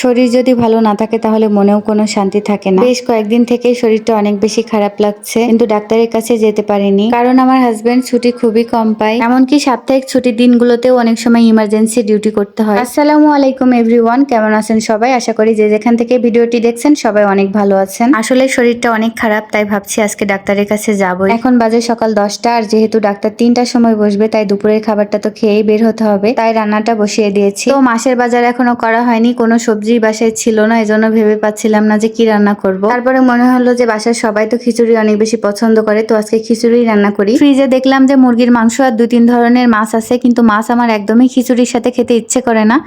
শরীর যদি ভালো না থাকে তাহলে মনেও কোনো শান্তি থাকে না। বেশ কয়েকদিন থেকে শরীরটা অনেক বেশি খারাপ লাগছে, কিন্তু ডাক্তারের কাছে যেতে পারিনি কারণ আমার হাজবেন্ড ছুটি খুবই কম পায়। এমনকি সাপ্তাহিক ছুটির দিনগুলোতেও অনেক সময় ইমার্জেন্সি ডিউটি করতে হয়। আসসালামু আলাইকুম এভরিওয়ান, কেমন আছেন সবাই? আশা করি যে যেখান থেকে ভিডিওটি দেখছেন সবাই অনেক ভালো আছেন। আসলে শরীরটা অনেক খারাপ, তাই ভাবছি আজকে ডাক্তারের কাছে যাবো। এখন বাজে সকাল 10টা, আর যেহেতু ডাক্তার 3টার সময় বসবে তাই দুপুরের খাবারটা তো খেয়েই বের হতে হবে, তাই রান্নাটা বসিয়ে দিয়েছি। তো মাসের বাজার এখনো করা হয়নি, কোনো সবজি বাসায় ছিল না, এজন্য ভেবে পাচ্ছিলাম না যে কি রান্না করব। তারপরে মনে হলো যে বাসার সবাই তো খিচুড়ি অনেক বেশি পছন্দ করে, তো আজকে খিচুড়ি রান্না করি। ফ্রিজে দেখলাম যে মুরগির মাংস আর 2-3 ধরনের মাছ আছে, কিন্তু মাছ আমার একদমই খিচুড়ির সাথে খেতে ইচ্ছে করে না,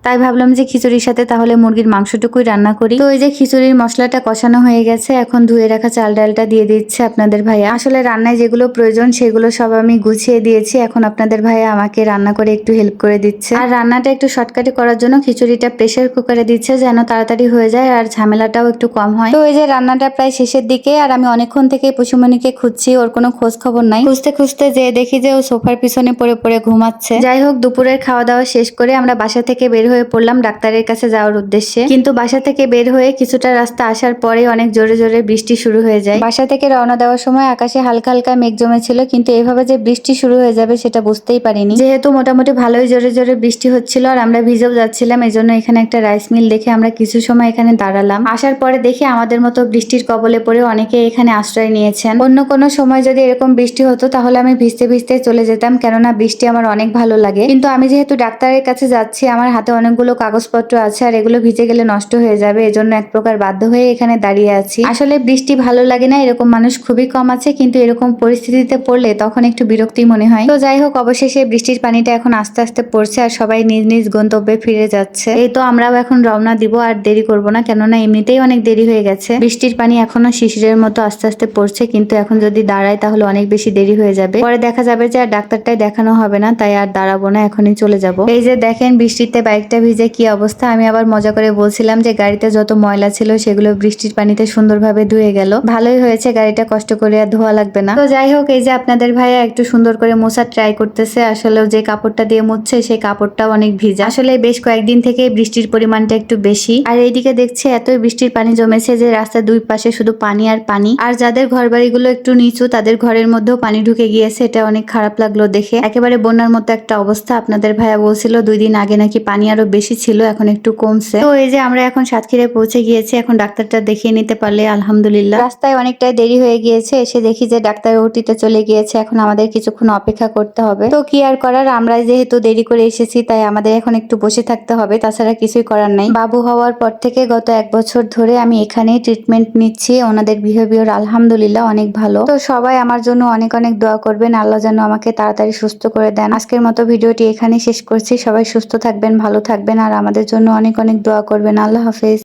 তাই ভাবলাম যে খিচুড়ির সাথে তাহলে মুরগির মাংসটুকুই রান্না করি। তো এই যে খিচুড়ির মশলাটা কষানো হয়ে গেছে, এখন ধুয়ে রাখা চাল ডালটা দিয়ে দিচ্ছে আপনাদের ভাইয়া। আসলে রান্নায় যেগুলো প্রয়োজন সেগুলো সব আমি গুছিয়ে দিয়েছি, এখন আপনাদের ভাইয়া আমাকে রান্না করে একটু হেল্প করে দিচ্ছে। আর রান্নাটা একটু শর্টকাটে করার জন্য খিচুড়িটা প্রেসার কুকারে দিচ্ছে যেন তাড়াতাড়ি হয়ে যায় আর ঝামেলাটাও একটু কম হয়। তো এই যে রান্নাটা প্রায় শেষের দিকে, আর আমি অনেকক্ষণ থেকে পুষুমণিকে খুঁজছি, ওর কোনো খোঁজ খবর নাই। খুঁজতে খুঁজতে যে দেখি যে ও সোফার পিছনে পড়ে পড়ে ঘুমাচ্ছে। যাই হোক, দুপুরের খাওয়া দাওয়া শেষ করে আমরা বাসা থেকে বের হয়ে পড়লাম ডাক্তারের কাছে যাওয়ার উদ্দেশ্যে। কিন্তু বাসা থেকে বের হয়ে কিছুটা রাস্তা আসার পরে অনেক জোরে জোরে বৃষ্টি শুরু হয়ে যায়। বাসা থেকে রওনা দেওয়ার সময় আকাশে হালকা হালকা মেঘ জমেছিল, কিন্তু এভাবে যে বৃষ্টি শুরু হয়ে যাবে সেটা বুঝতেই পারিনি। যেহেতু মোটামুটি ভালোই জোরে জোরে বৃষ্টি হচ্ছিল আর আমরা ভিজেও যাচ্ছিলাম, এজন্য এখানে একটা রাইস মিল দেখে আমরা কিছু সময় এখানে দাঁড়ালাম। আসার পরে দেখি আমাদের মতো বৃষ্টির কবলে পড়ে অনেকে এখানে আশ্রয় নিয়েছেন। অন্য কোনো সময় যদি এরকম বৃষ্টি হতো তাহলে আমি ভিজতে ভিজতে চলে যেতাম, কেননা বৃষ্টি আমার অনেক ভালো লাগে। কিন্তু আমি যেহেতু ডাক্তারের কাছে যাচ্ছি, আমার হাতে অনেকগুলো কাগজপত্র আছে আর এগুলো ভিজে গেলে নষ্ট হয়ে যাবে, এজন্য এক প্রকার বাধ্য হয়ে এখানে দাঁড়িয়ে আছি। আসলে বৃষ্টি ভালো লাগে না এরকম মানুষ খুবই কম আছে, কিন্তু এরকম পরিস্থিতিতে পড়লে তখন একটু বিরক্তি মনে হয়। তো যাই হোক, অবশেষে বৃষ্টির পানিটা এখন আস্তে আস্তে পড়ছে আর সবাই নিজ নিজ গন্তব্যে ফিরে যাচ্ছে। এই তো আমরাও এখন রওনা দিব, আর দেরি করব না, কেননা এমনিতেই অনেক দেরি হয়ে গেছে। বৃষ্টির পানি এখনো শিশিরের মতো আস্তে আস্তে পড়ছে, কিন্তু এখন যদি দাঁড়ায় তাহলে অনেক বেশি দেরি হয়ে যাবে। পরে দেখা যাবে যে আর ডাক্তারটাই দেখানো হবে না, তাই আর দাঁড়াবো না, এখনই চলে যাব। এই যে দেখেন বৃষ্টিতে বাইকটা ভিজে কি অবস্থা। আমি আবার মজা করে বলছিলাম যে গাড়িতে যত ময়লা ছিল সেগুলো বৃষ্টির পানিতে সুন্দরভাবে ধুয়ে গেল। ভালোই হয়েছে, গাড়িটা কষ্ট করে আর ধোয়া লাগবে না। তো যাই হোক, এই যে আপনাদের ভাইয়া একটু সুন্দর করে মোছার ট্রাই করতেছে। আসলে যে কাপড়টা দিয়ে মুছছে সেই কাপড়টাও অনেক ভিজা। আসলে বেশ কয়েকদিন থেকে বৃষ্টির পরিমাণটা একটু বেশি, আর এইদিকে দেখছে এতই বৃষ্টির পানি জমেছে যে রাস্তার দুই পাশে শুধু পানি আর পানি। আর যাদের ঘর বাড়িগুলো একটু নিচু তাদের ঘরের মধ্যেও পানি ঢুকে গিয়েছে, এটা অনেক খারাপ লাগলো দেখে। একেবারে বন্যার মতো একটা অবস্থা। আপনাদের ভাইয়া বলছিল 2 দিন আগে নাকি পানি আরো বেশি ছিল, এখন একটু কমছে। তো এই যে আমরা এখন সাতক্ষীরায় পৌঁছে গিয়েছি, এখন ডাক্তারটা দেখিয়ে নিতে পারলে আলহামদুলিল্লাহ। রাস্তায় অনেকটাই দেরি হয়ে গিয়েছে, এসে দেখি যে ডাক্তার ওটিতে চলে গিয়েছে, এখন আমাদের কিছুক্ষণ অপেক্ষা করতে হবে। তো কি আর করার, আমরা যেহেতু দেরি করে এসেছি তাই আমাদের এখন একটু বসে থাকতে হবে, তাছাড়া কিছুই করার নাই। বাবু হওয়ার পর থেকে গত 1 বছর ধরে আমি এখানেই ট্রিটমেন্ট নিচ্ছি। ওনাদের বিহেভিয়ার আলহামদুলিল্লাহ অনেক ভালো। তো সবাই আমার জন্য অনেক অনেক দোয়া করবেন, আল্লাহ যেন আমাকে তাড়াতাড়ি সুস্থ করে দেন। আজকের মতো ভিডিওটি এখানেই শেষ করছি। সবাই সুস্থ থাকবেন, ভালো থাকবেন, আর আমাদের জন্য অনেক অনেক দোয়া করবেন। আল্লাহ হাফেজ।